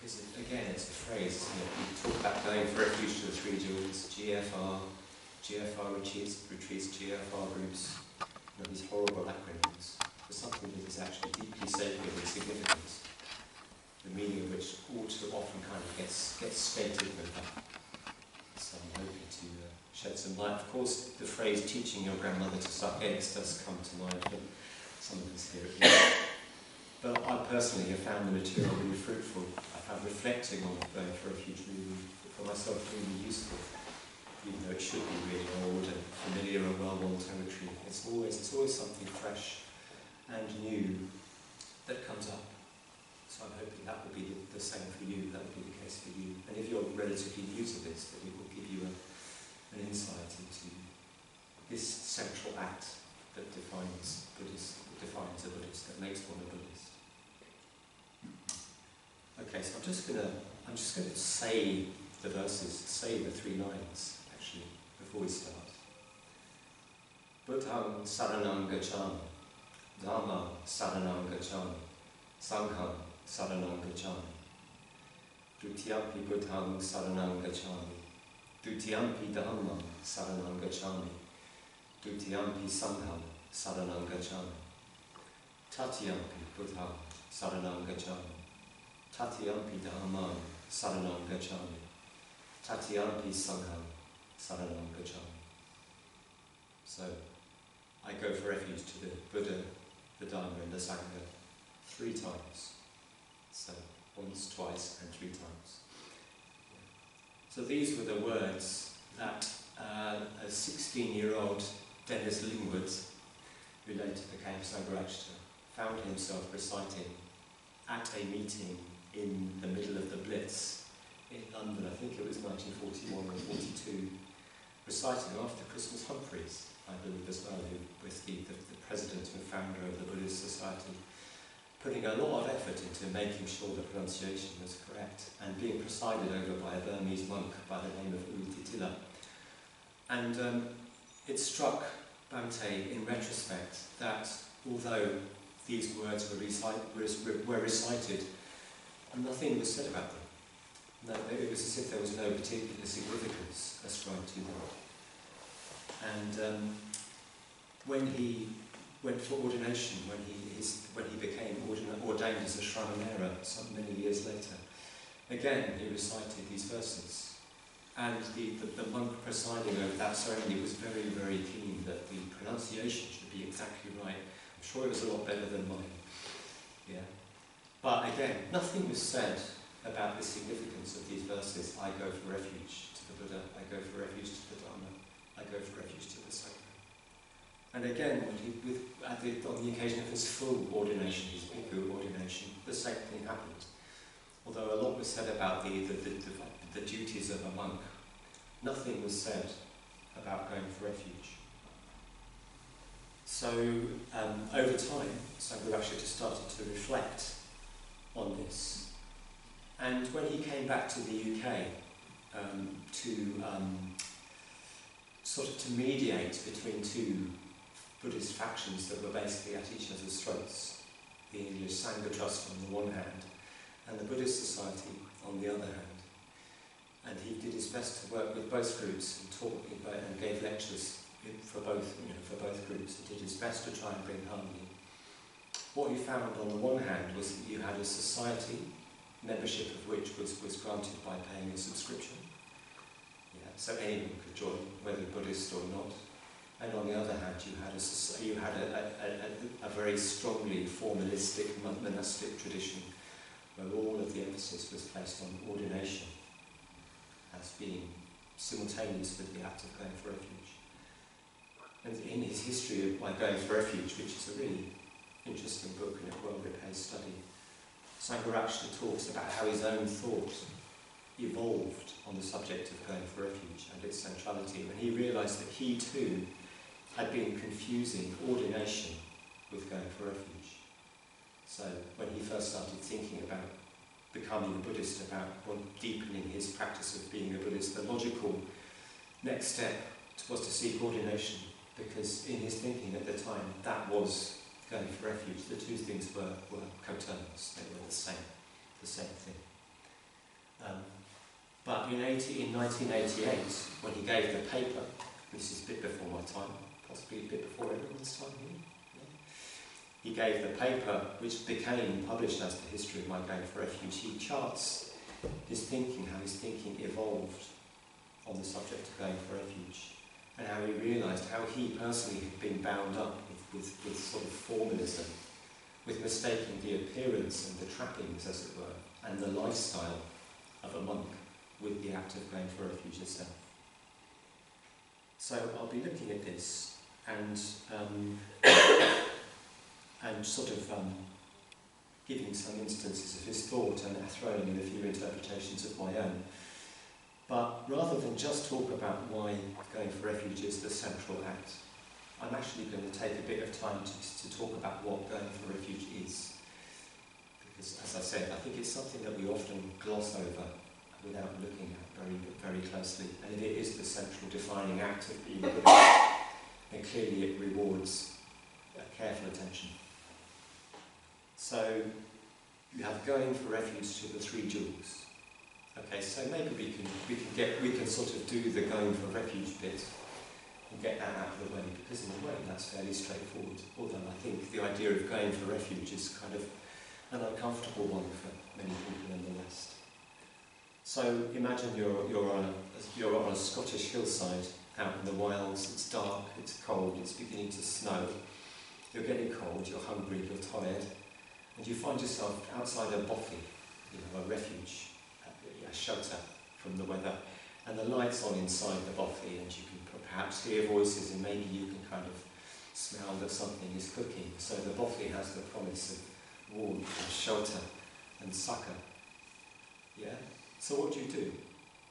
is, again, it's a phrase, isn't it? We talk about going for refuge to the three jewels, GFR retreats, GFR groups, these horrible acronyms, for something that is actually deeply sacred and significant, the meaning of which all too often kind of gets stated with that. So I'm hoping to shed some light. Of course, the phrase teaching your grandmother to suck eggs does come to mind for some of us here at least. But I personally have found the material really fruitful. I found reflecting on going for refuge really, for myself, really useful. Even though it should be really old and familiar and well-worn territory, it's always something fresh and new that comes up. So I'm hoping that will be the same for you, that will be the case for you. And if you're relatively new to this, that it will give you an insight into this central act that defines a Buddhist, that makes one a Buddhist. Okay, so I'm just gonna say the verses, say the 3 lines actually before we start. Buddhang saranang gacchami, Dharma saranang gacchami, Sangham saranang gacchami. Dutiyampi Buddhang saranang gacchami, Dutiyampi Dhammam saranang gacchami, Dutiyampi Sangham saranang gacchami. Tatiyampi Buddhang saranang gacchami, Tatiyampi Dhammam saranang gacchami, Tatiyampi Sangham saranang gacchami. So, I go for refuge to the Buddha, the Dharma and the Sangha 3 times. So, once, twice and 3 times. So these were the words that a 16-year-old Dennis Lingwood, related to the Camp Sangharajta, found himself reciting at a meeting in the middle of the Blitz in London. I think it was 1941 or 42, reciting after Christmas Humphreys, I believe as well, who was the president and founder of the Buddhist Society, putting a lot of effort into making sure the pronunciation was correct, and being presided over by a Burmese monk by the name of U Titila. And it struck Bhante in retrospect that although these words were recited, nothing was said about them. No, it was as if there was no particular significance ascribed to them. And when he went for ordination, when he became ordained as a Shramanera many years later, again he recited these verses. And the monk presiding over that ceremony was very, very keen that the pronunciation should be exactly right. I'm sure it was a lot better than mine. Yeah. But again, nothing was said about the significance of these verses. I go for refuge to the Buddha, I go for refuge to the Dharma, I go for refuge to the Sangha. And again, on the occasion of his full ordination, his bhikkhu ordination, the same thing happened. Although a lot was said about the duties of a monk, nothing was said about going for refuge. So over time, Sangharajta just started to reflect on this. And when he came back to the UK to mediate between 2 Buddhist factions that were basically at each other's throats, the English Sangha Trust on the one hand, and the Buddhist Society on the other hand. And he did his best to work with both groups and taught and gave lectures for both groups. He did his best to try and bring harmony. What he found on the one hand was that you had a society, membership of which was granted by paying a subscription. Yeah, so anyone could join, whether Buddhist or not. And on the other hand, you had a very strongly formalistic monastic tradition, where all of the emphasis was placed on ordination as being simultaneous with the act of going for refuge. And in his history of Going for Refuge, which is a really interesting book and a well-repaid study, Sangharajta talks about how his own thought evolved on the subject of going for refuge and its centrality, when he realised that he too had been confusing ordination with going for refuge. So when he first started thinking about becoming a Buddhist, about deepening his practice of being a Buddhist, the logical next step was to seek ordination, because in his thinking at the time, that was going for refuge. The 2 things were coterminous, they were the same thing. But in 1988, when he gave the paper, this is a bit before my time, possibly a bit before everyone's time here, he gave the paper, which became published as the history of my going for refuge. He charts his thinking, how his thinking evolved on the subject of going for refuge, and how he realised how he personally had been bound up with sort of formalism, with mistaking the appearance and the trappings, as it were, and the lifestyle of a monk with the act of going for refuge itself. So I'll be looking at this and sort of giving some instances of his thought and throwing in a few interpretations of my own. But rather than just talk about why going for refuge is the central act, I'm actually going to take a bit of time to talk about what going for refuge is. Because, as I said, I think it's something that we often gloss over without looking at very, very closely. And if it is the central defining act of being Buddhist, then clearly it rewards careful attention. So, you have going for refuge to the three jewels. Okay, so maybe we can sort of do the going for refuge bit and get that out of the way, because in a way that's fairly straightforward. Although I think the idea of going for refuge is kind of an uncomfortable one for many people in the West. So imagine you're on a Scottish hillside out in the wilds. It's dark, it's cold, it's beginning to snow. You're getting cold, you're hungry, you're tired, and you find yourself outside a bothy, a refuge, a shelter from the weather, and the light's on inside the bothy, and you can perhaps hear voices, and maybe you can kind of smell that something is cooking. So the bothy has the promise of warmth and shelter and succour. Yeah. So what do?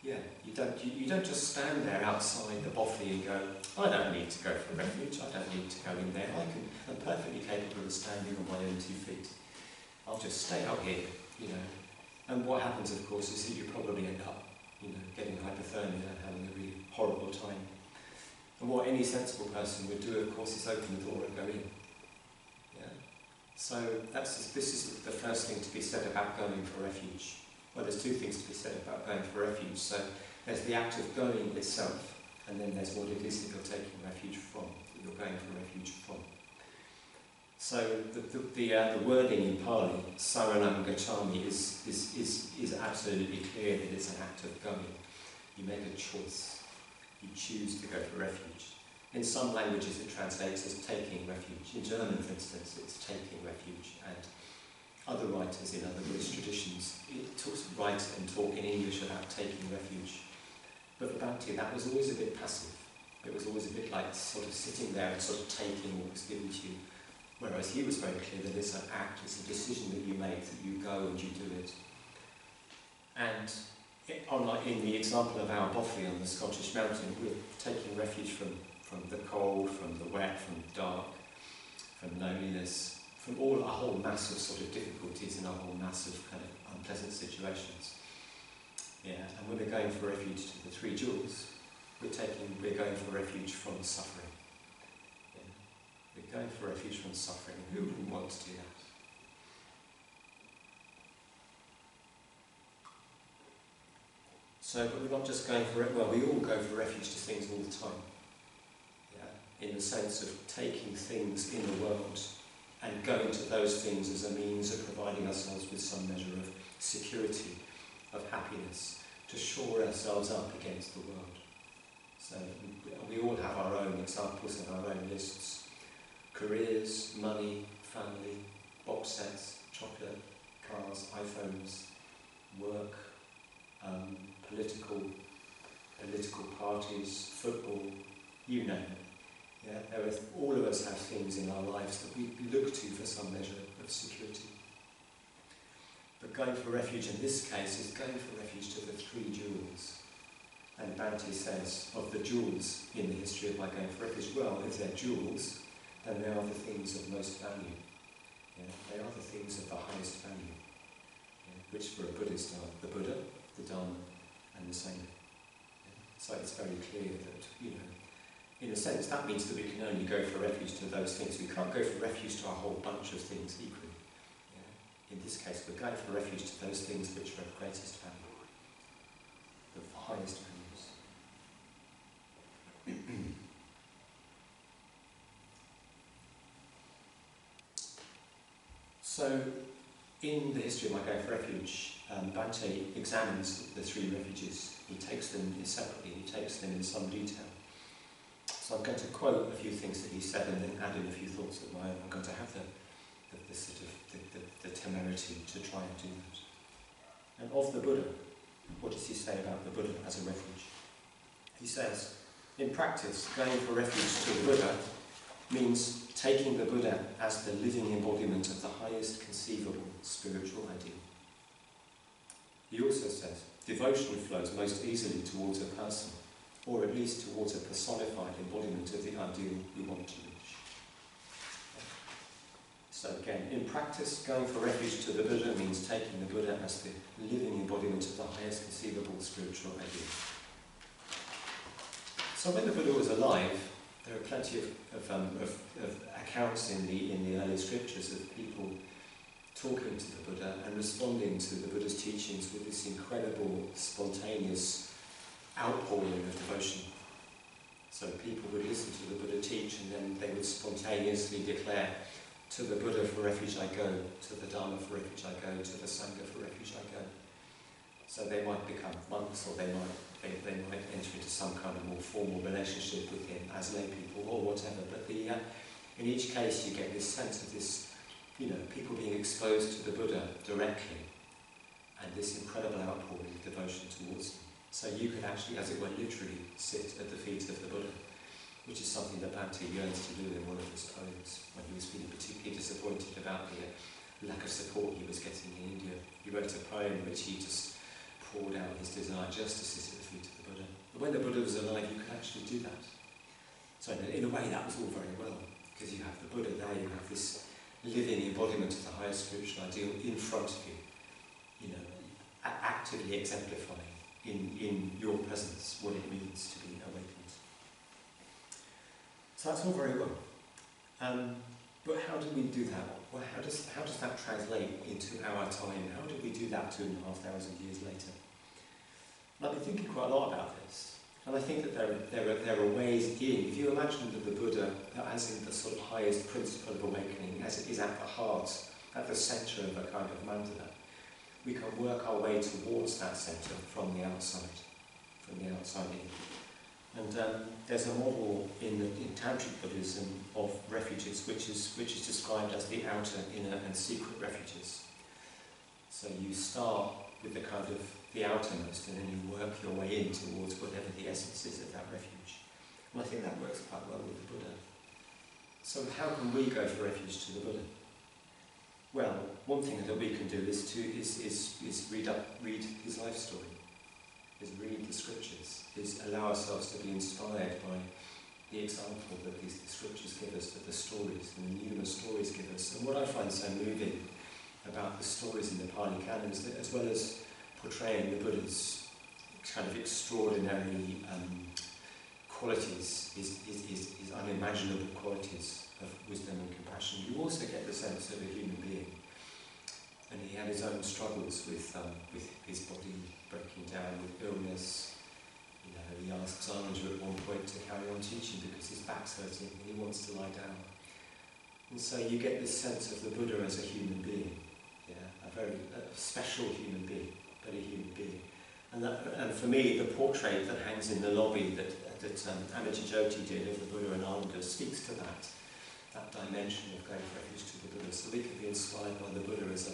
Yeah, you don't just stand there outside the bothy and go, I don't need to go for refuge. I don't need to go in there. I'm perfectly capable of standing on my own 2 feet. I'll just stay out here, And what happens, of course, is that you probably end up, getting hypothermia and having a really horrible time. And what any sensible person would do, of course, is open the door and go in. Yeah. So this is the first thing to be said about going for refuge. Well, there's 2 things to be said about going for refuge. So there's the act of going itself, and then there's what it is that you're taking refuge from, that you're going for refuge from. So the wording in Pali, saranam gacchami, is absolutely clear that it's an act of going. You make a choice. You choose to go for refuge. In some languages it translates as taking refuge. In German, for instance, it's taking refuge. And other writers in other Buddhist traditions write and talk in English about taking refuge. But for Bhante, that was always a bit passive. It was always a bit like sort of sitting there and sort of taking what was given to you. Whereas he was very clear that it's an act, it's a decision that you make, that you go and you do it. And unlike in the example of our bothy on the Scottish mountain, we're taking refuge from the cold, from the wet, from the dark, from loneliness, from a whole mass of sort of difficulties and a whole mass of kind of unpleasant situations. Yeah, and when we're going for refuge to the three jewels, we're going for refuge from suffering. Yeah. We're going for refuge from suffering. Who wouldn't want to do that? So, but we're not just going for it. Well, we all go for refuge to things all the time. Yeah, in the sense of taking things in the world and going to those things as a means of providing ourselves with some measure of security, of happiness, to shore ourselves up against the world. So we all have our own examples and our own lists. Careers, money, family, box sets, chocolate, cars, iPhones, work, political parties, football, you name it. Yeah? All of us have things in our lives that we look to for some measure of security. But going for refuge in this case is going for refuge to the three jewels. And Bhante says, of the jewels in the history of my going for refuge, well, if they're jewels, then they are the things of most value. Yeah? They are the things of the highest value, yeah? Which for a Buddhist are the Buddha, the Dharma, and the Sangha. Yeah? So it's very clear that, in a sense, that means that we can only go for refuge to those things. We can't go for refuge to a whole bunch of things equally. Yeah? In this case, we're going for refuge to those things which are of greatest value. The highest values. So, in the history of My Going for Refuge, Bhante examines the three refuges. He takes them separately, he takes them in some detail. So I'm going to quote a few things that he said and then add in a few thoughts of my own. I'm going to have the temerity to try and do that. And of the Buddha, what does he say about the Buddha as a refuge? He says, in practice, going for refuge to the Buddha means taking the Buddha as the living embodiment of the highest conceivable spiritual ideal. He also says, devotion flows most easily towards a person, or at least towards a personified embodiment of the ideal you want to reach. So again, in practice, going for refuge to the Buddha means taking the Buddha as the living embodiment of the highest conceivable spiritual ideal. So when the Buddha was alive, there are plenty of accounts in the early scriptures of people talking to the Buddha and responding to the Buddha's teachings with this incredible, spontaneous outpouring of devotion. So people would listen to the Buddha teach and then they would spontaneously declare, to the Buddha for refuge I go, to the Dharma for refuge I go, to the Sangha for refuge I go. So they might become monks, or they might enter into some kind of more formal relationship with him as lay people or whatever. But in each case you get this sense of this, people being exposed to the Buddha directly and this incredible outpouring of devotion towards him. So you could actually, as it were, literally sit at the feet of the Buddha, which is something that Bhante yearns to do in one of his poems when he was feeling particularly disappointed about the lack of support he was getting in India. He wrote a poem in which he just poured out his desire just to sit at the feet of the Buddha. But when the Buddha was alive, you could actually do that. So in a way, that was all very well, because you have the Buddha there, you have this living embodiment of the highest spiritual ideal in front of you, actively exemplifying in your presence what it means to be awakened. So that's all very well. But how do we do that? Well, how does that translate into our time? How do we do that 2,500 years later? And I've been thinking quite a lot about this. And I think that there are ways in, if you imagine that the Buddha as in the sort of highest principle of awakening, as it is at the heart, at the centre of a kind of mandala, we can work our way towards that centre from the outside in. And there's a model in Tantric Buddhism of refuges which is described as the outer, inner and secret refuges. So you start with the outermost and then you work your way in towards whatever the essence is of that refuge. And I think that works quite well with the Buddha. So how can we go for refuge to the Buddha? Well, one thing that we can do is read his life story. Is read the scriptures, is allow ourselves to be inspired by the example that the scriptures give us, that the stories and the numerous stories give us. And what I find so moving about the stories in the Pali Canon is that, as well as portraying the Buddha's kind of extraordinary qualities, his unimaginable qualities of wisdom and compassion, you also get the sense of a human being. And he had his own struggles with his body breaking down, with illness. He asks Ananda at one point to carry on teaching because his back's hurting and he wants to lie down. And so you get this sense of the Buddha as a human being, a very special human being, but a human being. And for me, the portrait that hangs in the lobby that Amity Jyoti did of the Buddha and Ananda speaks to that dimension of going for refuge to the Buddha. So we can be inspired by the Buddha as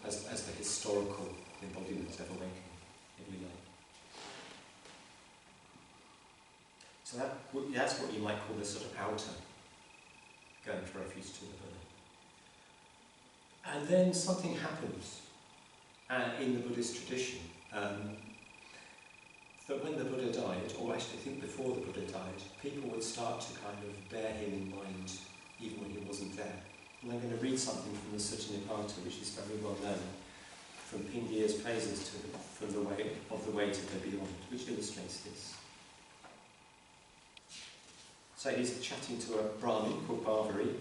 the historical embodiment of awakening, if you like. So that's what you might call the sort of outer going for refuge to the Buddha. And then something happens in the Buddhist tradition that when the Buddha died, or actually I think before the Buddha died, people would start to kind of bear him in mind even when he wasn't there. And I'm going to read something from the Sutta Nipata, which is very well known, from Pingya's praises from the way to the beyond, which illustrates this. So he's chatting to a Brahmin called Barbari,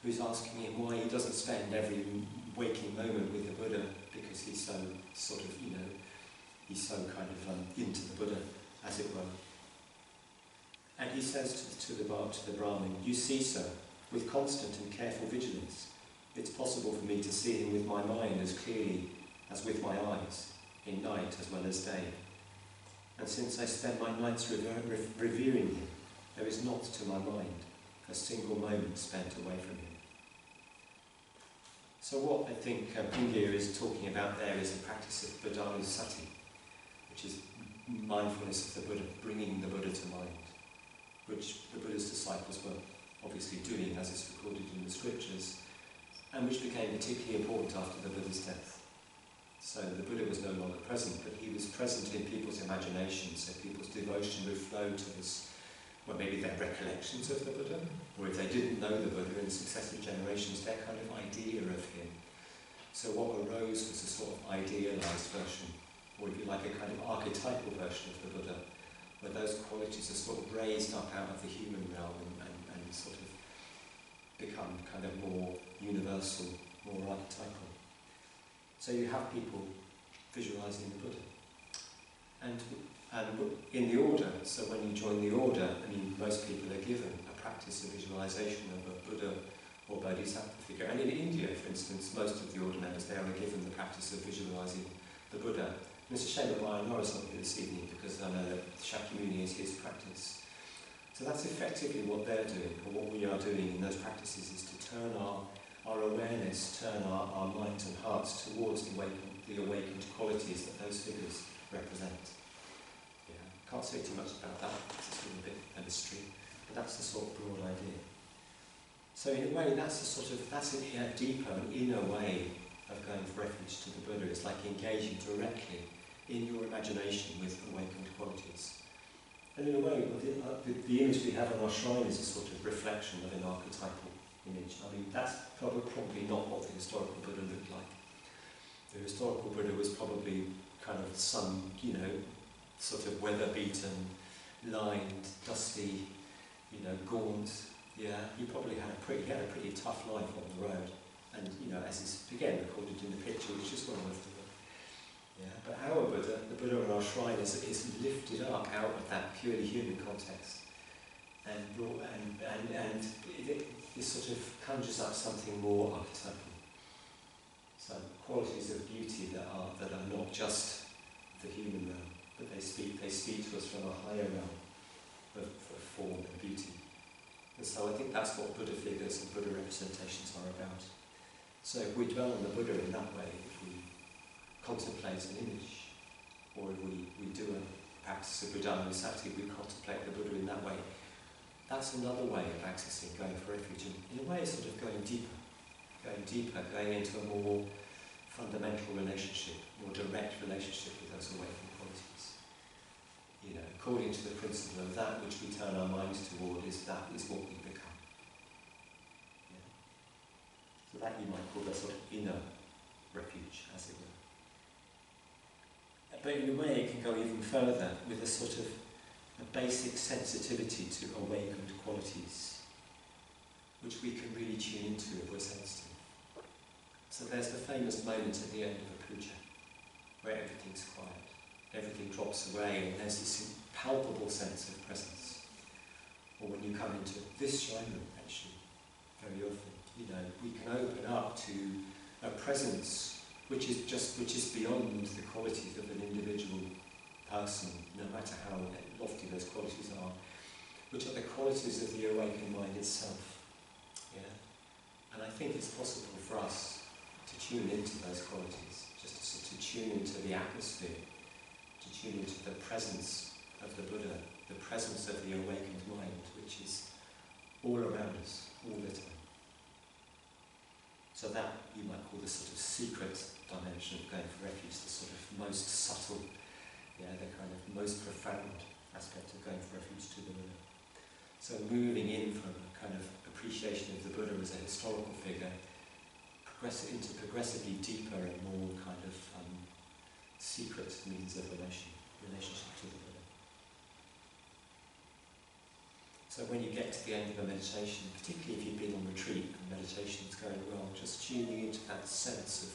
who's asking him why he doesn't spend every waking moment with the Buddha, because he's so sort of, He's so kind of into the Buddha, as it were. And he says to the Brahmin, "You see, sir, with constant and careful vigilance, it's possible for me to see him with my mind as clearly as with my eyes, in night as well as day. And since I spend my nights revering him, there is not to my mind a single moment spent away from him." So what I think India is talking about there is the practice of Buddhanussati, which is mindfulness of the Buddha, bringing the Buddha to mind, which the Buddha's disciples were obviously doing, as is recorded in the scriptures, and which became particularly important after the Buddha's death. So the Buddha was no longer present, but he was present in people's imaginations, so people's devotion would flow to this, well, maybe their recollections of the Buddha, or if they didn't know the Buddha in successive generations, their kind of idea of him. So what arose was a sort of idealised version, or if you like, a kind of archetypal version of the Buddha, where those qualities are sort of raised up out of the human realm and sort of become kind of more universal, more archetypal. So you have people visualising the Buddha. And in the order, so when you join the order, I mean, most people are given a practice of visualisation of a Buddha or Bodhisattva figure. And in India, for instance, most of the order members there are given the practice of visualising the Buddha. And it's a shame that Ryan is not here this evening, because I know that Shakyamuni is his practice. So that's effectively what they're doing, or what we are doing in those practices, is to turn our awareness, turn our minds and hearts towards the awakened qualities that those figures represent. Yeah, can't say too much about that, because it's a little bit of a mystery, but that's the sort of broad idea. So in a way, that's a deeper and inner way of going for refuge to the Buddha. It's like engaging directly in your imagination with awakened qualities. And in a way, the image we have on our shrine is a sort of reflection of an archetypal image. I mean, that's probably not what the historical Buddha looked like. The historical Buddha was probably kind of some, sort of weather-beaten, lined, dusty, gaunt. Yeah, he probably had a pretty tough life on the road. And, as is, again, recorded in the picture, which is well worth the look. Yeah, but our Buddha, the Buddha in our shrine, is lifted up out of that purely human context, and it sort of conjures up something more archetypal. So qualities of beauty that are not just the human realm, but they speak to us from a higher realm of form and beauty. And so I think that's what Buddha figures and Buddha representations are about. So if we dwell on the Buddha in that way, if we contemplate an image, or if we do a practice of Buddhanussati, we contemplate the Buddha in that way, that's another way of accessing, going for refuge, and in a way sort of going deeper, going into a more fundamental relationship, more direct relationship with those awakened qualities. According to the principle of that which we turn our minds toward, that is what we become. Yeah. So that you might call a sort of inner refuge, as it were. But in a way it can go even further with a sort of a basic sensitivity to awakened qualities, which we can really tune into if we're sensitive. So there's the famous moment at the end of a puja, where everything's quiet, everything drops away, and there's this palpable sense of presence. Or when you come into this shrine room, actually, very often, we can open up to a presence which is beyond the qualities of an individual person, no matter how lofty those qualities are, which are the qualities of the awakened mind itself. Yeah? And I think it's possible for us to tune into those qualities, just to tune into the atmosphere, to tune into the presence of the Buddha, the presence of the awakened mind, which is all around us, all the time. So that you might call the sort of secret dimension of going for refuge, the sort of most subtle, the kind of most profound aspect of going for refuge to the Buddha. So moving in from a kind of appreciation of the Buddha as a historical figure, into progressively deeper and more kind of secret means of relationship to the Buddha. So when you get to the end of a meditation, particularly if you've been on retreat and meditation's going well, just tuning into that sense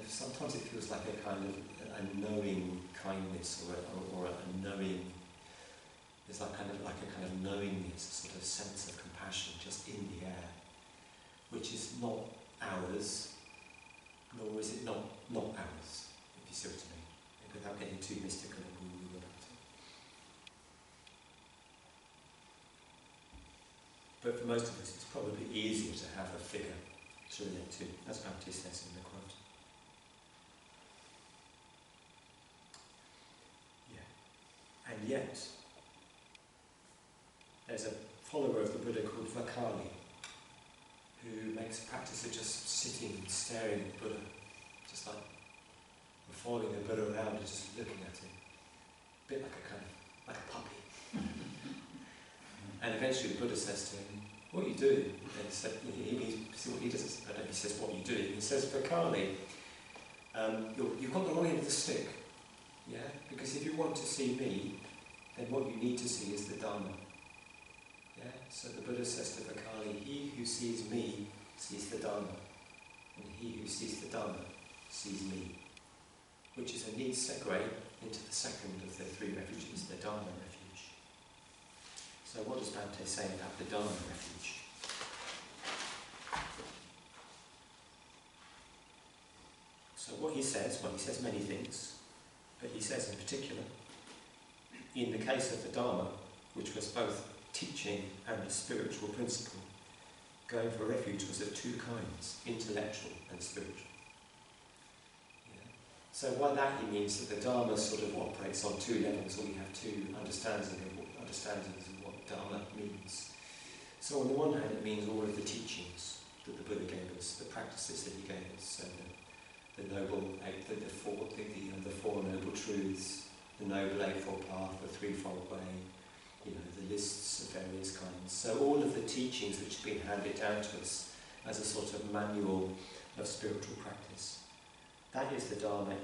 sometimes it feels like a kind of a knowing kindness or a knowing. There's like a kind of knowingness, a sort of sense of compassion just in the air, which is not ours, nor is it not ours, if you see what I mean, without getting too mystical and woo-woo about it. But for most of us, it's probably easier to have a figure to relate to, as Bhante says in the quote. Yeah. And yet, there's a follower of the Buddha called Vakali, who makes a practice of just sitting and staring at the Buddha, just like following the Buddha around and just looking at him, a bit like a puppy. And eventually the Buddha says to him, "What are you doing?" And he says, what he does, I don't know, he says, "What are you doing?" He says, "Vakali, you've got the wrong end of the stick, yeah? Because if you want to see me, then what you need to see is the Dharma." Yeah? So the Buddha says to Vakali, "He who sees me sees the Dharma, and he who sees the Dharma sees me," which is a neat segue into the second of the three refuges, the Dharma refuge. So what does Bhante say about the Dharma refuge? So what he says, well, he says many things, but he says in particular, in the case of the Dharma, which was both teaching and a spiritual principle, going for refuge was of two kinds, intellectual and spiritual. Yeah. So by that he means that the Dharma sort of operates on two levels, or we have two understandings of what Dharma means. So on the one hand it means all of the teachings that the Buddha gave us, the practices that he gave us, so the Noble Eight, the Four Noble Truths, the Noble Eightfold Path, the Threefold Way, the lists of various kinds. So all of the teachings which have been handed down to us as a sort of manual of spiritual practice. That is the Dharma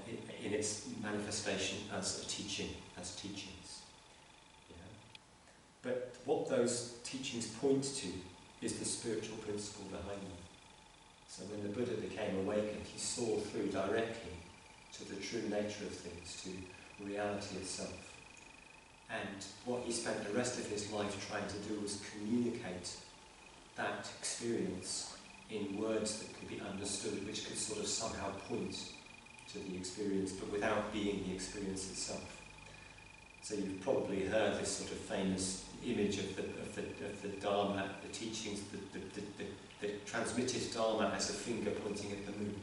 in its manifestation as a teaching, as teachings. Yeah. But what those teachings point to is the spiritual principle behind them. So when the Buddha became awakened, he saw through directly to the true nature of things, to reality itself. And what he spent the rest of his life trying to do was communicate that experience in words that could be understood, which could sort of somehow point to the experience, but without being the experience itself. So you've probably heard this sort of famous image of the Dharma, the teachings, the transmitted Dharma as a finger pointing at the moon.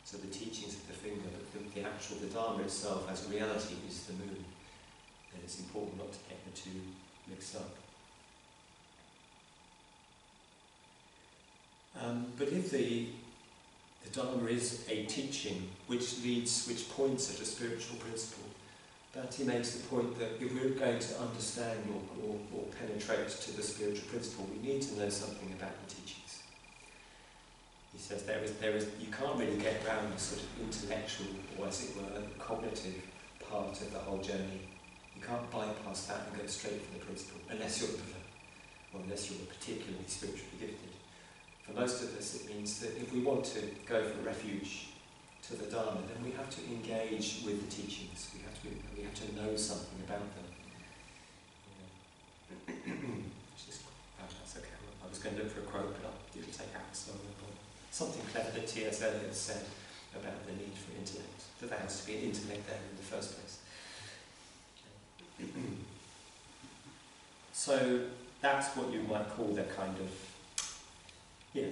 So the teachings of the finger, but the Dharma itself as reality is the moon. And it's important not to get the two mixed up. But if the Dharma is a teaching which points at a spiritual principle, Bhante makes the point that if we're going to understand or penetrate to the spiritual principle, we need to know something about the teachings. He says there is you can't really get around the sort of intellectual, or as it were, cognitive part of the whole journey. You can't bypass that and go straight for the principle, unless you're a Buddha, or unless you're particularly spiritually gifted. For most of us, it means that if we want to go for refuge to the Dharma, then we have to engage with the teachings. We have to know something about them. That's okay. I was going to look for a quote, but I didn't take out something clever that T.S. Eliot said about the need for intellect. That there has to be an intellect there in the first place. So that's what you might call the kind of,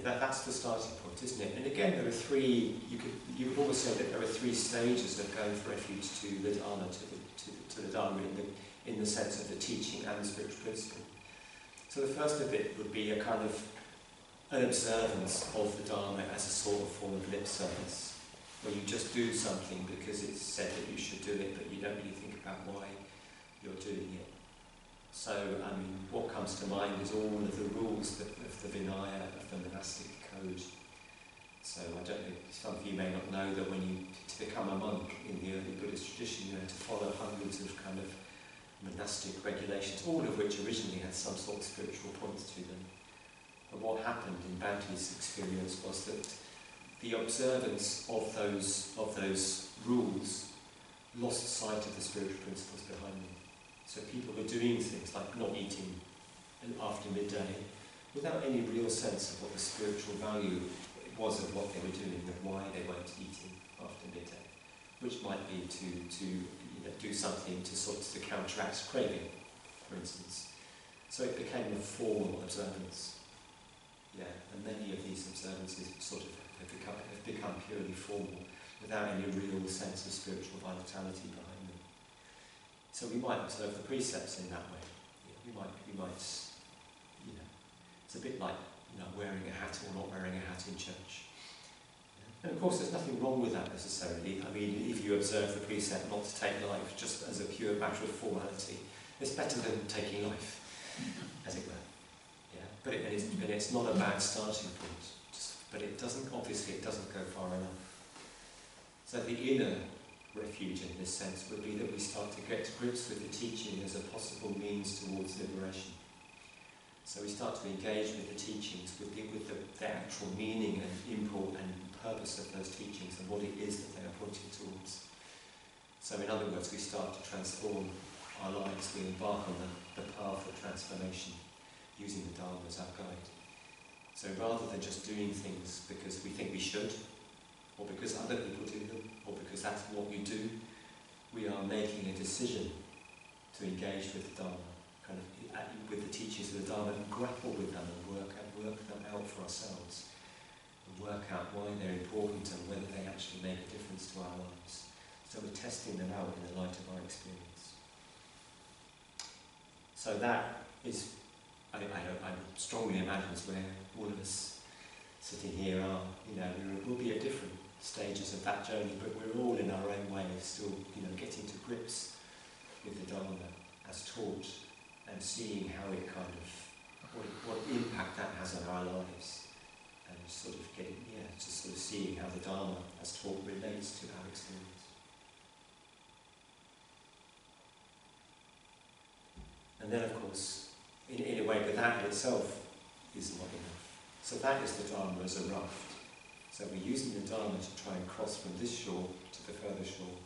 that's the starting point, isn't it? And again, there are three. You could always say that there are three stages of going for refuge to the Dharma, to the Dharma in the sense of the teaching and the spiritual principle. So the first of it would be a kind of an observance of the Dharma as a sort of form of lip service, where you just do something because it's said that you should do it, but you don't really think about why you're doing it. So, what comes to mind is all of the rules of the Vinaya, of the monastic code. So, I don't know, some of you may not know that when to become a monk in the early Buddhist tradition, you had to follow hundreds of kind of monastic regulations, all of which originally had some sort of spiritual points to them. But what happened in Bhante's experience was that the observance of those rules lost sight of the spiritual principles behind them. So people were doing things like not eating after midday without any real sense of what the spiritual value was of what they were doing and why they weren't eating after midday, which might be to do something to counteract craving, for instance. So it became a formal observance. Yeah, and many of these observances sort of have become purely formal, without any real sense of spiritual vitality behind them. So we might observe the precepts in that way. We might, it's a bit like wearing a hat or not wearing a hat in church. And of course, there's nothing wrong with that necessarily. I mean, if you observe the precept not to take life just as a pure matter of formality, it's better than taking life, as it were. Yeah, but it's not a bad starting point. But it doesn't go far enough. So the inner refuge in this sense would be that we start to get to grips with the teaching as a possible means towards liberation. So we start to engage with the teachings, with the actual meaning and import and purpose of those teachings and what it is that they are pointing towards. So in other words, we start to transform our lives. We embark on the path of transformation using the Dharma as our guide. So rather than just doing things because we think we should, or because other people do them, or because that's what you do, we are making a decision to engage with the Dharma, with the teachings of the Dharma, and grapple with them and work them out for ourselves, and work out why they're important and whether they actually make a difference to our lives. So we're testing them out in the light of our experience. So that is, I strongly imagine, is where all of us sitting here are. We'll be at different stages of that journey, but we're all in our own way still, getting to grips with the Dharma as taught, and seeing how it what impact that has on our lives, and sort of seeing how the Dharma as taught relates to our experience. And then, of course, in a way, but that in itself is not enough. So that is the Dharma as a raft. So we're using the Dharma to try and cross from this shore to the further shore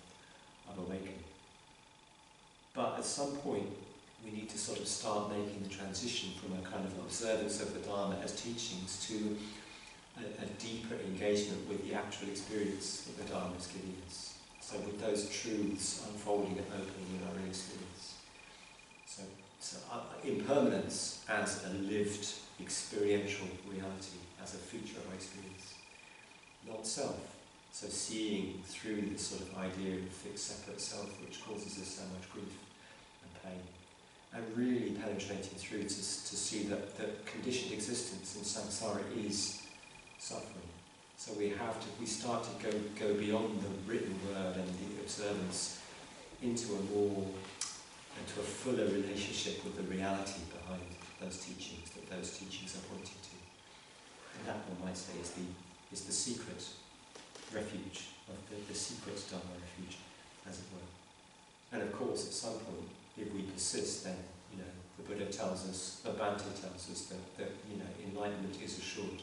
of awakening. But at some point, we need to sort of start making the transition from a kind of observance of the Dharma as teachings to a deeper engagement with the actual experience that the Dharma is giving us. So with those truths unfolding and opening in our own experience. So impermanence as a lived experiential reality, as a feature of our experience. Not self. So seeing through this sort of idea of fixed separate self, which causes us so much grief and pain. And really penetrating through to see that conditioned existence in samsara is suffering. So we start to go beyond the written word and the observance into a fuller relationship with the reality behind those teachings that those teachings are pointing to. And that, one might say, is the secret refuge, of the secret Dharma refuge, as it were. And of course, at some point, if we persist, then the Buddha tells us, the Bhante tells us that enlightenment is assured.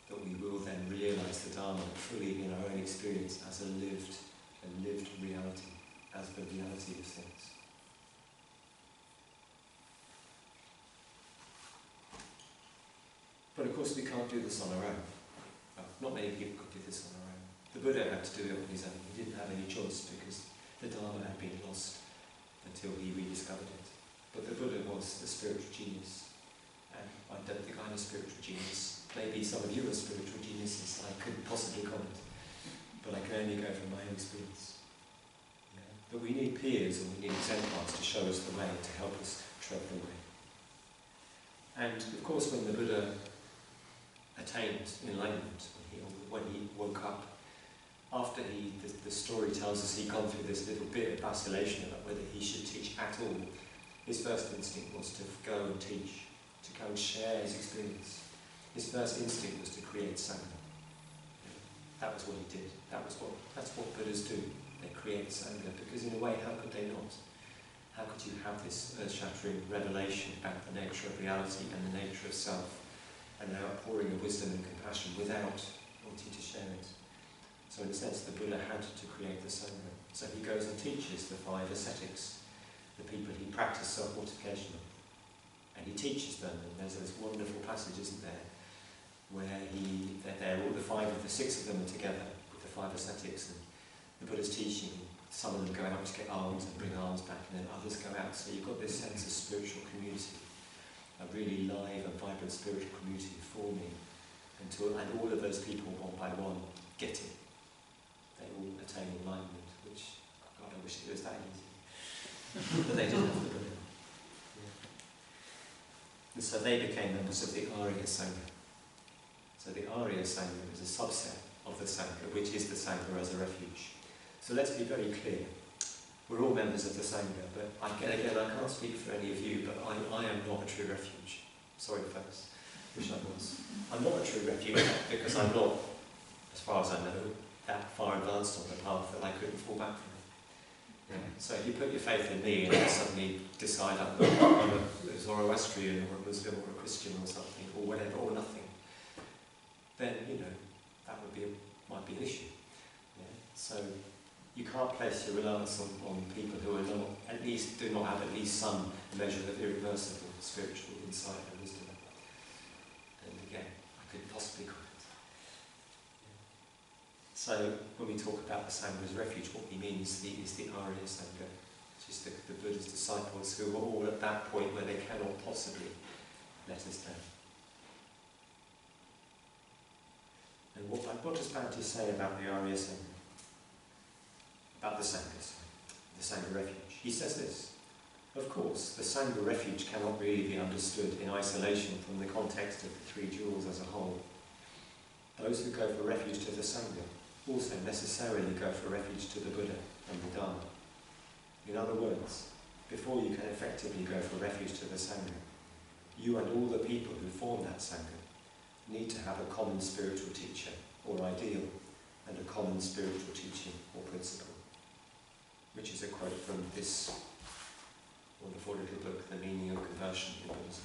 That we will then realise the Dharma fully in our own experience as a lived reality, as the reality of things. But of course, we can't do this on our own. Well, not many people could do this on their own. The Buddha had to do it on his own. He didn't have any choice because the Dharma had been lost until he rediscovered it. But the Buddha was a spiritual genius. And I don't think I'm a spiritual genius. Maybe some of you are spiritual geniuses. I couldn't possibly comment. But I can only go from my own experience. Yeah. But we need peers and we need exemplars to show us the way, to help us tread the way. And of course, when the Buddha attained enlightenment, when he woke up, after the story tells us he'd gone through this little bit of vacillation about whether he should teach at all, his first instinct was to go and teach, to go and share his experience. His first instinct was to create Sangha. That was what he did. That's what Buddhas do. They create Sangha, because in a way, how could they not? How could you have this earth-shattering revelation about the nature of reality and the nature of self, and an outpouring of wisdom and compassion without wanting to share it. So in a sense, the Buddha had to create the Sangha. So he goes and teaches the 5 ascetics, the people he practiced self-mortification on. And he teaches them, and there's this wonderful passage, isn't there, where they're all the 5 of the 6 of them are together, with the 5 ascetics, and the Buddha's teaching. Some of them go out to get alms and bring alms back, and then others go out. So you've got this sense of spiritual community, a really live and vibrant spiritual community forming, and all of those people, one by one, get it. They all attain enlightenment, which, God, I wish it was that easy. But they didn't have the Buddha. And so they became members of the Arya Sangha. So the Arya Sangha is a subset of the Sangha, which is the Sangha as a refuge. So let's be very clear. We're all members of the Sangha, but I can't speak for any of you, but I am not a true refuge. Sorry folks, wish I was. I'm not a true refuge because I'm not, as far as I know, that far advanced on the path that I couldn't fall back from it. Yeah. So if you put your faith in me and then suddenly decide I'm a Zoroastrian or a Muslim or a Christian or something, or whatever, or nothing, then, that might be an issue. Yeah. So you can't place your reliance on people who do not have at least some measure of irreversible spiritual insight and wisdom. And again, I couldn't possibly quit. So when we talk about the Sangha as refuge, what we mean is the Arya Sangha, which is the Buddha's disciples who are all at that point where they cannot possibly let us down. And what does Bhante say about the Arya Sangha? About the Sangha, the Sangha refuge. He says this: of course, the Sangha refuge cannot really be understood in isolation from the context of the 3 jewels as a whole. Those who go for refuge to the Sangha also necessarily go for refuge to the Buddha and the Dharma. In other words, before you can effectively go for refuge to the Sangha, you and all the people who form that Sangha need to have a common spiritual teacher or ideal and a common spiritual teaching or principle. Which is a quote from this wonderful little book, The Meaning of Conversion in Buddhism.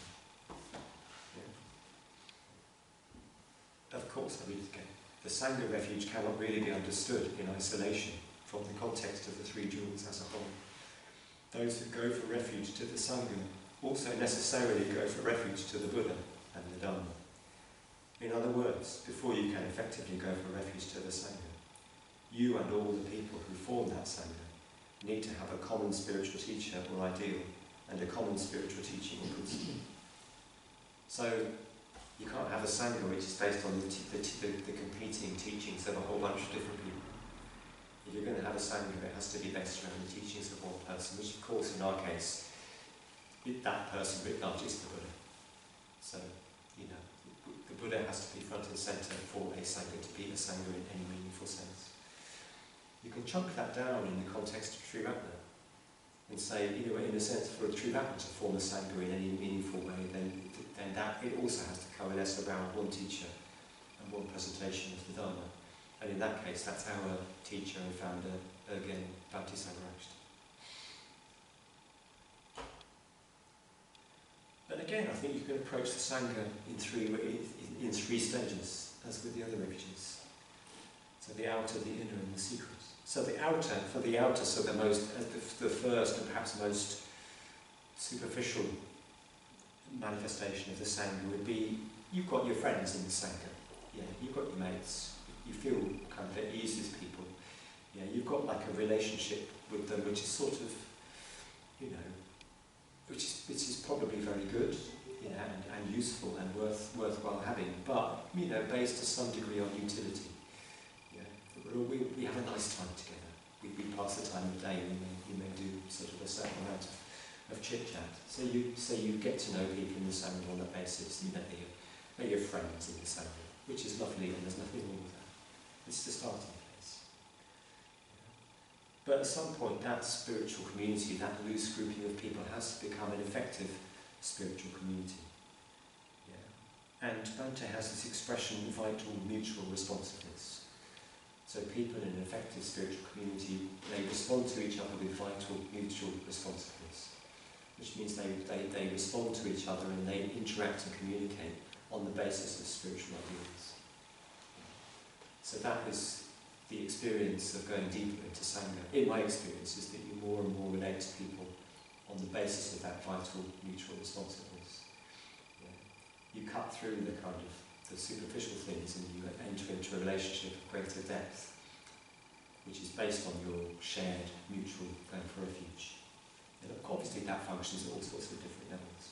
Yeah. Of course, I read it again. The Sangha refuge cannot really be understood in isolation from the context of the 3 jewels as a whole. Those who go for refuge to the Sangha also necessarily go for refuge to the Buddha and the Dharma. In other words, before you can effectively go for refuge to the Sangha, you and all the people who form that Sangha need to have a common spiritual teacher or ideal and a common spiritual teaching or principle. So you can't have a Sangha which is based on the competing teachings of a whole bunch of different people. If you're going to have a Sangha, it has to be based around the teachings of one person, which of course in our case, that person writ large is the Buddha. So, the Buddha has to be front and centre for a Sangha to be a Sangha in any meaningful sense. You can chunk that down in the context of Triratna and say, in a sense, for a Triratna to form a Sangha in any meaningful way, then that it also has to coalesce around one teacher and one presentation of the Dharma. And in that case, that's our teacher and founder, again, Bhante Sangharajta. But again, I think you can approach the Sangha in three stages, as with the other refuges. So the outer, the inner, and the secret. So the outer, so the first and perhaps most superficial manifestation of the Sangha would be, you've got your friends in the Sangha, you've got your mates, you feel kind of at ease with people, you've got like a relationship with them which is sort of, which is probably very good, and useful and worthwhile having, but based to some degree on utility. We have a nice time together. We pass the time of day. We may do sort of a certain amount of chit chat. So you get to know people in the Sangha on that basis. They're your friends in the Sangha, which is lovely, and there's nothing wrong with that. It's the starting place. But at some point, that spiritual community, that loose grouping of people, has to become an effective spiritual community. And Bhante has this expression, vital mutual responsiveness. So people in an effective spiritual community, they respond to each other with vital mutual responsiveness, which means they respond to each other and they interact and communicate on the basis of spiritual ideals. So that is the experience of going deeper into Sangha. In my experience, is that you more and more relate to people on the basis of that vital mutual responsiveness. You cut through the kind of the superficial things and you enter into a relationship of greater depth, which is based on your shared mutual going for refuge. And obviously that functions at all sorts of different levels.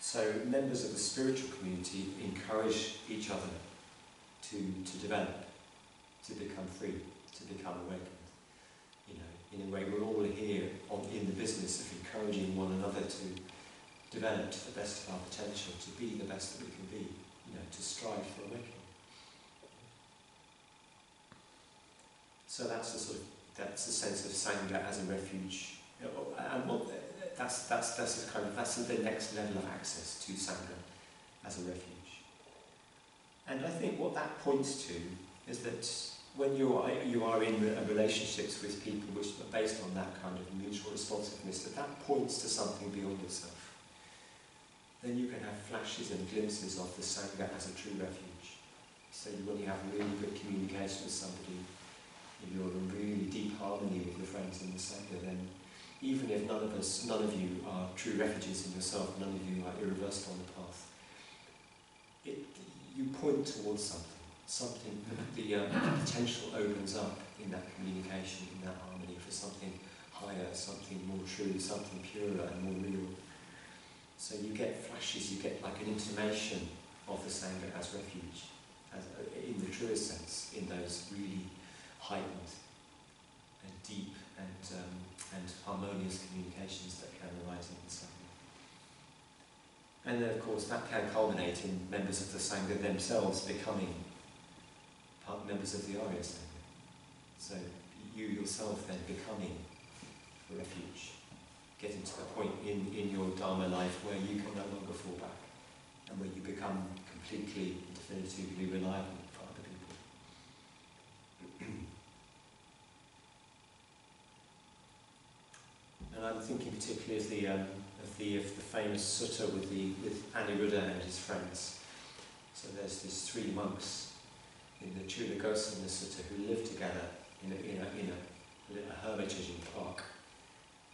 So members of the spiritual community encourage each other to develop, to become free, to become awakened. In a way, we're all here in the business of encouraging one another to develop to the best of our potential, to be the best that we can be, to strive for awakening. So that's the sense of Sangha as a refuge, and that's the next level of access to Sangha as a refuge. And I think what that points to is that when you are in relationships with people which are based on that kind of mutual responsiveness, that points to something beyond yourself. Then you can have flashes and glimpses of the Sangha as a true refuge. So when you have really good communication with somebody, if you're in really deep harmony with your friends in the Sangha, then even if none of you are true refugees in yourself, none of you are irreversible on the path, you point towards something, the potential opens up in that communication, in that harmony for something higher, something more true, something purer and more real. So you get flashes, you get like an intimation of the Sangha as refuge, in the truest sense, in those really heightened and deep and harmonious communications that can arise in the Sangha. And then of course that can culminate in members of the Sangha themselves becoming members of the Arya Sangha. So you yourself then becoming a refuge, getting to the point in your Dharma life where you can no longer fall back and where you become completely, definitively reliable for other people. And I'm thinking particularly of the famous sutta with Aniruddha and his friends. So there's these three monks in the Triratna Sutta who live together in a hermitage in the park,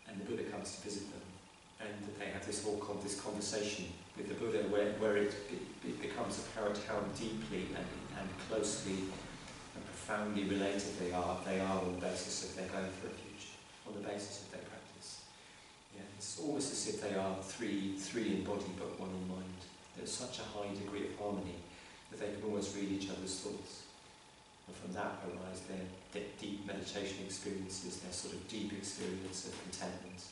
and the Buddha comes to visit them, and they have this conversation with the Buddha where it becomes apparent how deeply and closely and profoundly related they are on the basis of their going for refuge, on the basis of their practice. Yeah, it's almost as if they are three in body but one in mind. There's such a high degree of harmony that they can almost read each other's thoughts. And from that arise their deep meditation experiences, their sort of deep experience of contentment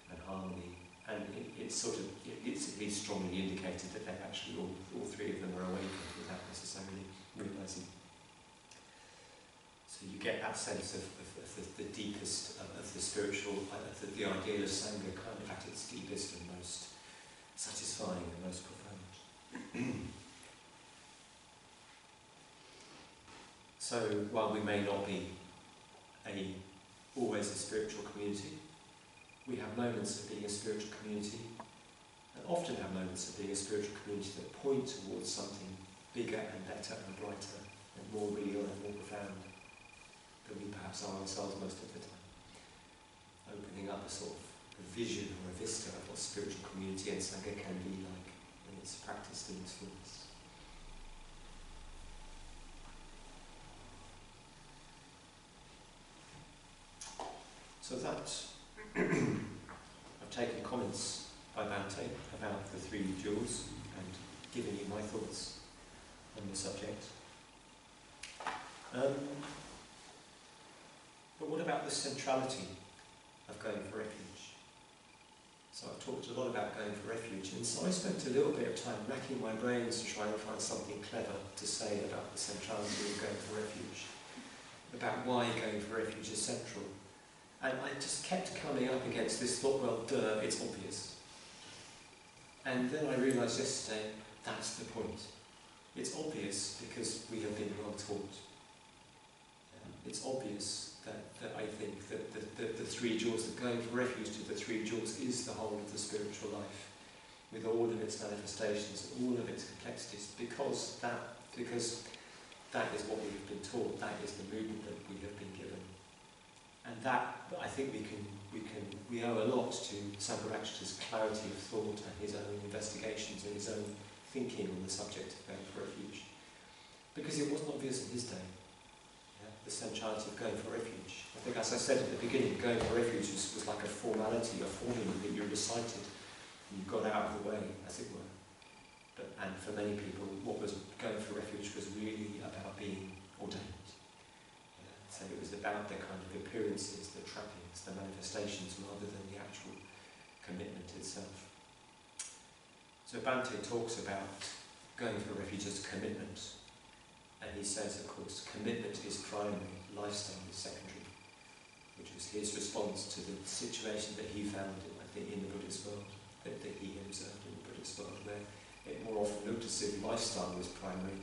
and harmony. And it's at least strongly indicated that they've actually all three of them are awakened without necessarily realising. So you get that sense of the deepest of the spiritual, the ideal of Sangha kind of at its deepest and most satisfying and most profound. So while we may not be always a spiritual community, we have moments of being a spiritual community, and often have moments of being a spiritual community that point towards something bigger and better and brighter and more real and more profound than we perhaps are ourselves most of the time. Opening up a sort of a vision or a vista of what spiritual community and Sangha can be like when it's practiced in its fullness. So that, I've taken comments by Bhante about the three jewels and given you my thoughts on the subject. But what about the centrality of going for refuge? So I've talked a lot about going for refuge, and so I spent a little bit of time racking my brains to try and find something clever to say about the centrality of going for refuge, about why going for refuge is central. And I just kept coming up against this thought, well, duh, it's obvious. And then I realised yesterday, that's the point. It's obvious because we have been well taught. It's obvious that I think that the three jewels, that going for refuge to the three jewels is the whole of the spiritual life. with all of its manifestations, all of its complexities, because that is what we have been taught, that is the movement that we have been given. And that, I think we owe a lot to Sangharakshita's clarity of thought and his own investigations and his own thinking on the subject of going for refuge. Because it wasn't obvious in his day, the centrality of going for refuge. I think, as I said at the beginning, going for refuge was like a formality, a formula that you recited and you got out of the way, as it were. And for many people, what was going for refuge was really about being ordained. So it was about the kind of appearances, the trappings, the manifestations, rather than the actual commitment itself. So Bhante talks about going for refuge as commitment. And he says, of course, commitment is primary, lifestyle is secondary, which was his response to the situation that he found, I think, in the Buddhist world, that he observed in the Buddhist world, where it more often looked as if lifestyle was primary,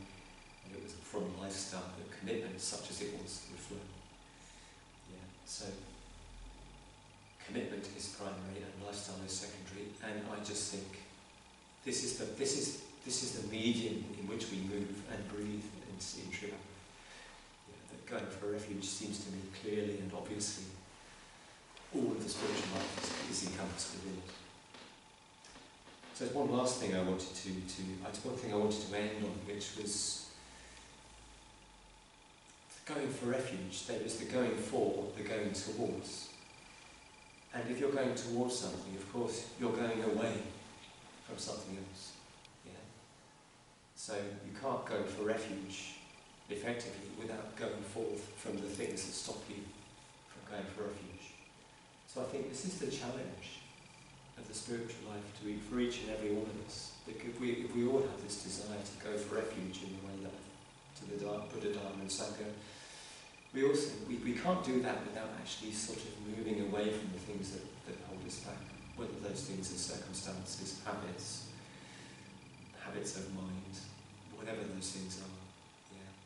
and it was from lifestyle that commitment, such as it was, would flow. So commitment is primary and lifestyle is secondary, and I just think this is the medium in which we move and breathe in Triratna. That going for refuge seems to me clearly and obviously all of the spiritual life is encompassed within it. So there's one last thing I wanted to end on, which was going for refuge. There is the going for, the going towards. And if you're going towards something, of course, you're going away from something else. So you can't go for refuge effectively without going forth from the things that stop you from going for refuge. So I think this is the challenge of the spiritual life for each and every one of us. If we all have this desire to go for refuge in the way that to the Buddha, Dharma and Sangha, we can't do that without actually sort of moving away from the things that hold us back, whether those things are circumstances, habits of mind, whatever those things are.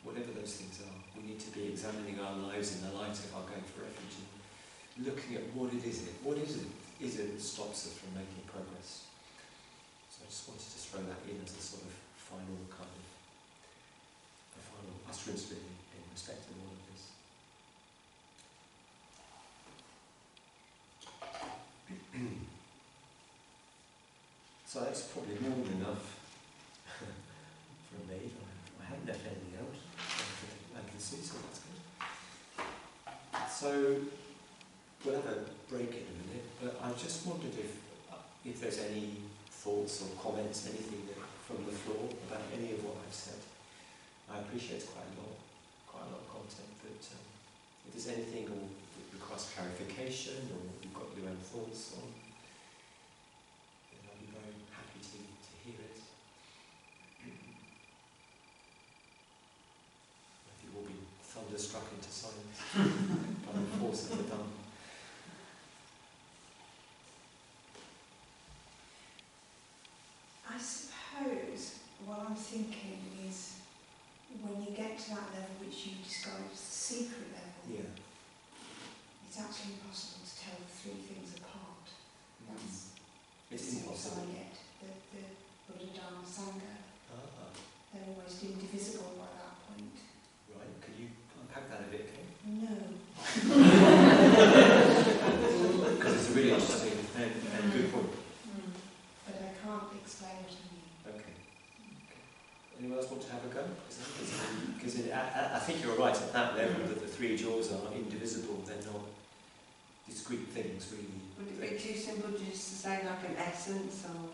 Whatever those things are, we need to be examining our lives in the light of our going for refuge and looking at what is it that stops us from making progress. So I just wanted to throw that in as a sort of final utterance really in respect of all of this. So that's probably more than enough for me. I haven't left anything else. I can see, so that's good. So we'll have a break in a minute, but I just wondered if there's any thoughts or comments, anything from the floor about any of what I've said. I appreciate it's quite a lot of content, but if there's anything or requires clarification or you've got your own thoughts on, then I'll be very happy to hear it. You will be thunderstruck into silence by the force of the Dharma. I suppose what I'm thinking is when you get to that level which you described as the secret level, it's actually impossible to tell the three things apart. That's it's impossible. I get the Buddha, Dharma, Sangha. They're almost indivisible by that point. Right, could you unpack that a bit, Kate? No. Because it's a really interesting and good point. But I can't explain what I mean. Okay. Anyone else want to have a go? Because I think you're right at that level that the three jaws are indivisible, they're not discrete things really. Would it be too simple just to say like an essence or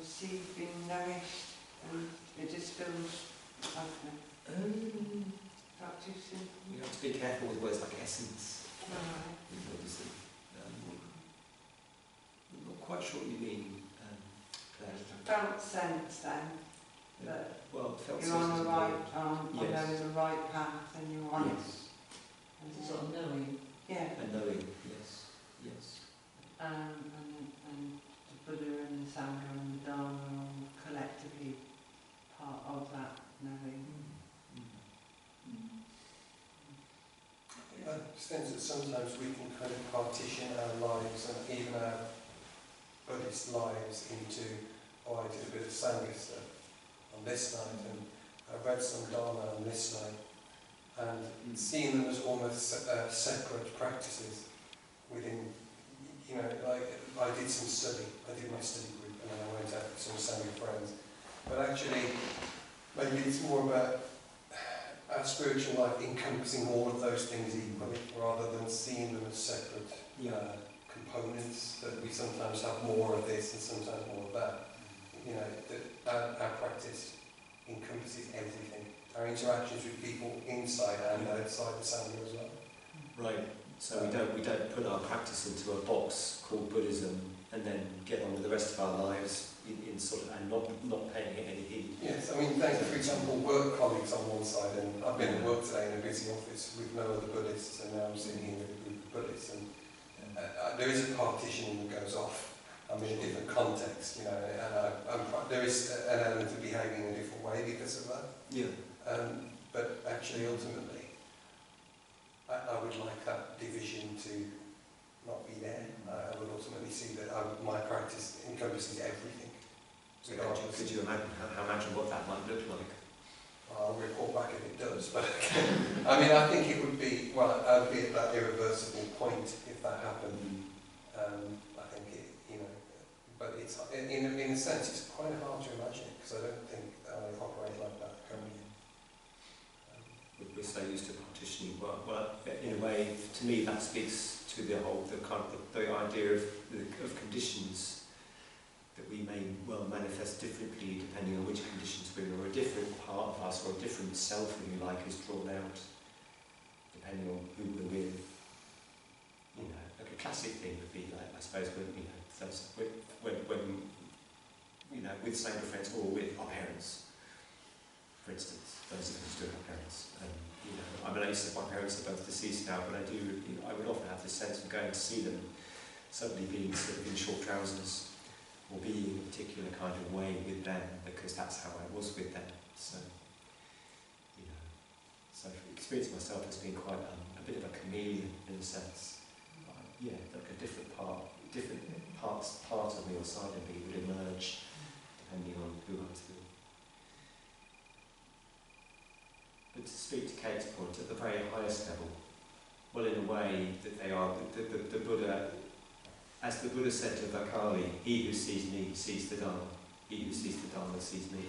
see you've been nourished and it just feels like not too simple? You have to be careful with words like essence. Right. Obviously. I'm not quite sure what you mean, Claire. Felt sense then that felt you're on the right yes. the right path and you're on yes. it. Sort of knowing. Yeah. And knowing, yes. Yes. And the Buddha and the Sangha and the Dharma are all collectively part of that knowing. I sense that sometimes we can kind of partition our lives and even our Buddhist lives into, oh, I did a bit of Sangha stuff on this night, and I read some Dharma on this night, and seeing them as almost separate practices within, you know, like I did some study, I did my study group, and then I went out with some Sangha friends. But actually, maybe it's more about our spiritual life encompassing all of those things equally, rather than seeing them as separate components, that we sometimes have more of this and sometimes more of that. You know, that our practice encompasses everything. Our interactions with people inside and outside the Sangha as well. Right. So we don't put our practice into a box called Buddhism and then get on with the rest of our lives in sort of, and not paying it any heed. Yes, I mean, thank you, for example, work colleagues on one side, and I've been at work today in a busy office with no other Buddhists, and now I'm sitting here with a group of Buddhists, and there is a partitioning that goes off. I'm in a different context, you know, and there is an element of behaving in a different way because of that. Yeah. But actually, ultimately, I would like that division to not be there. I would ultimately see that my practice encompasses everything. So could you imagine what that might look like? I'll report back if it does, but I mean, I think it would be, well, I'd be at that irreversible point if that happened. I think it, you know, but it's, in a sense, it's quite hard to imagine it, because I don't think I operate like that currently. We're so used to partitioning. Well, in a way, to me, that speaks to the idea of conditions that we may well manifest differently depending on which conditions we're in, or a different part of us, or a different self, if you like, is drawn out depending on who we're with. You know, like a classic thing would be like, I suppose, when you know, with Sangha friends or with our parents, for instance, those of us who have parents. You know, I mean, my parents are both deceased now, but I would often have this sense of going to see them, suddenly being sort of in short trousers, or being in a particular kind of way with them, because that's how I was with them. So, you know, so I've experienced myself as being quite a bit of a chameleon in a sense. Yeah, like a different part of me or side of me would emerge depending on who I was with. But to speak to Kate's point, at the very highest level, well, in a way that they are the Buddha. As the Buddha said to Vakali, he who sees me sees the Dharma, he who sees the Dharma sees me.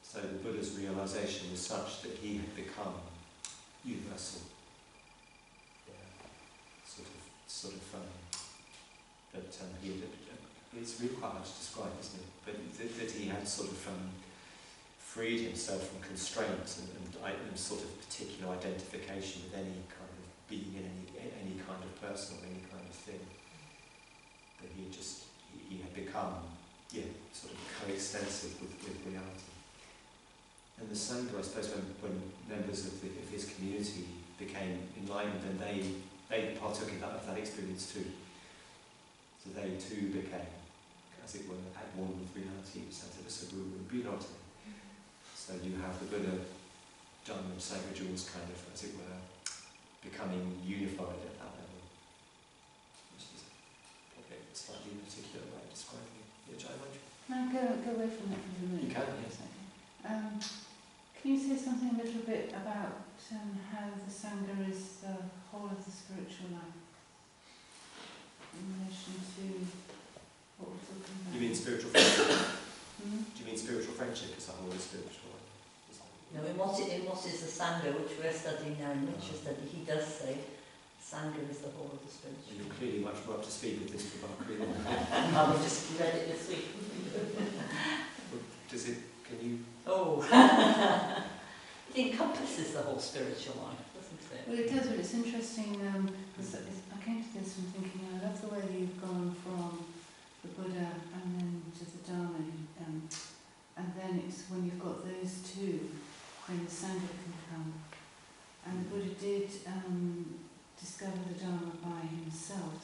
So the Buddha's realization was such that he had become universal. It's really quite hard to describe, isn't it? But that he had sort of freed himself from constraints and sort of particular identification with any kind of being in any kind of person or any kind of thing. That he had become, sort of coextensive with reality. And the Sangha, I suppose, when members of his community became enlightened, and they partook in that experience too. So they too became, as it were, at one with reality, So you have the Buddha, Dharma and Sangha jewels kind of, as it were, becoming unified at that level. Which is probably a slightly particular way of describing it. Yeah, Jai, Can I go away from that for a minute? You can, yes. Can you say something a little bit about how the Sangha is the whole of the spiritual life in relation to what we're talking about? You mean spiritual friendship? Do you mean spiritual friendship as a whole of spiritual life? No, in what is the Sangha, which we're studying now in literature study, he does say Sangha is the whole of the spiritual. You're clearly much more up to speed with this remark, really. I've just read it this week. Does it, can you... Oh! It encompasses the whole spiritual life, doesn't it? Well, it does, but it's interesting, because I came to this from thinking, I love the way that you've gone from the Buddha and then to the Dharma, and then it's when you've got those two, when the Sangha can come. And the Buddha did discover the Dharma by himself,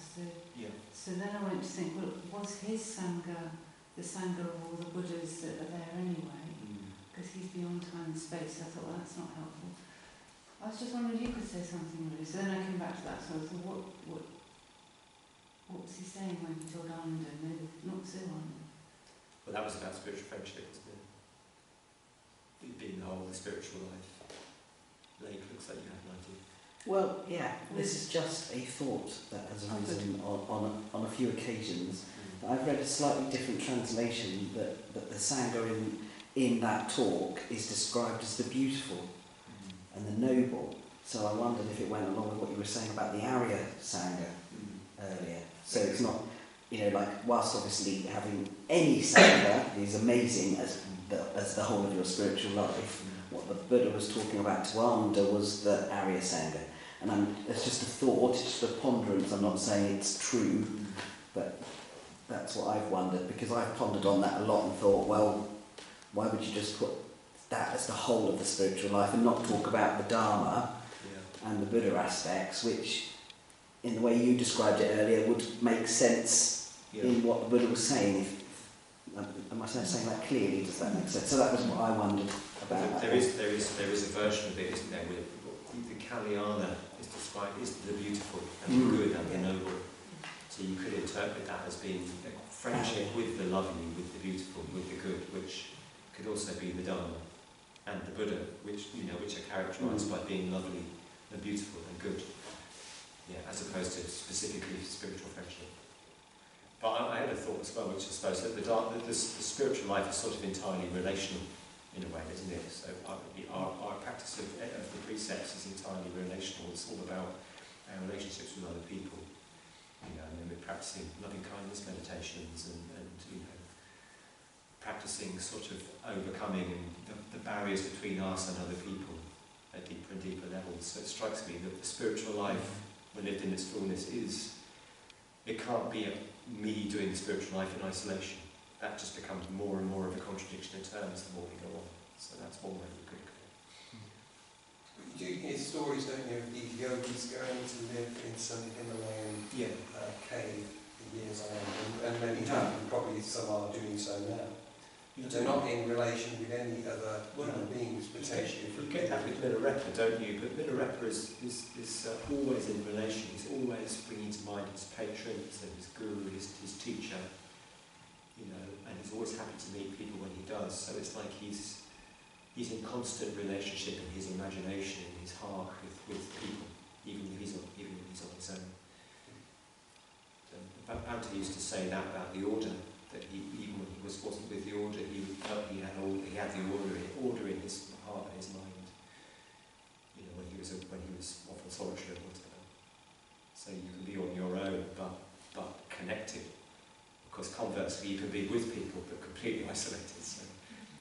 so then I went to think, well, was his Sangha the Sangha of all the Buddhas that are there anyway? Because he's beyond time and space. I thought, well, that's not helpful. I was just wondering if you could say something really. So then I came back to that, so I thought, what what was he saying when he told Ananda, no, not so Ananda? Well, that was about spiritual friendship, wasn't it? It being the whole of the spiritual life. Lake, looks like you have an idea. Well, yeah, this is just a thought that has arisen on a few occasions. I've read a slightly different translation that the Sangha in that talk is described as the beautiful and the noble. So I wondered if it went along with what you were saying about the Arya Sangha earlier. So it's not, like, whilst obviously having any Sangha is amazing as the whole of your spiritual life, what the Buddha was talking about to Ananda was the Arya Sangha. And it's just a thought, it's just a ponderance. I'm not saying it's true, but that's what I've wondered, because I've pondered on that a lot and thought, well, why would you just put that as the whole of the spiritual life and not talk about the Dharma and the Buddha aspects, which, in the way you described it earlier, would make sense in what the Buddha was saying. Am I saying that clearly? Does that make sense? So that was what I wondered about. There is a version of it, isn't there? Where the Kalyana is described as the beautiful and the good and the noble. So you could interpret that as being a friendship with the lovely, with the beautiful, with the good, which could also be the Dharma and the Buddha, which are characterised by being lovely and beautiful and good. Yeah, as opposed to specifically spiritual friendship. But I had a thought as well, which I suppose that the spiritual life is sort of entirely relational in a way, isn't it? So our practice of the precepts is entirely relational. It's all about our relationships with other people. And then we're practicing loving kindness meditations and practicing sort of overcoming the barriers between us and other people at deeper and deeper levels. So it strikes me that the spiritual life, when lived in its fullness, it can't be me doing spiritual life in isolation. That just becomes more and more of a contradiction in terms the more we go on. So that's one way we could go. You hear stories, don't you, of these yogis going to live in some Himalayan cave for years on end, and many have, and probably some are doing so now. They're not in relation with any other human beings, potentially. You get that with Milarepa, don't you? But Milarepa is always in relation. He's always bringing to mind his patrons and his guru, his teacher, and he's always happy to meet people when he does. So it's like he's in constant relationship in his imagination, in his heart with people, even if he's on his own. Bhante used to say that about the order, that even when he wasn't with the order, he had the order in his heart and his mind. When he was often solitary or whatever. So you can be on your own, but connected. Of course, conversely, you can be with people but completely isolated.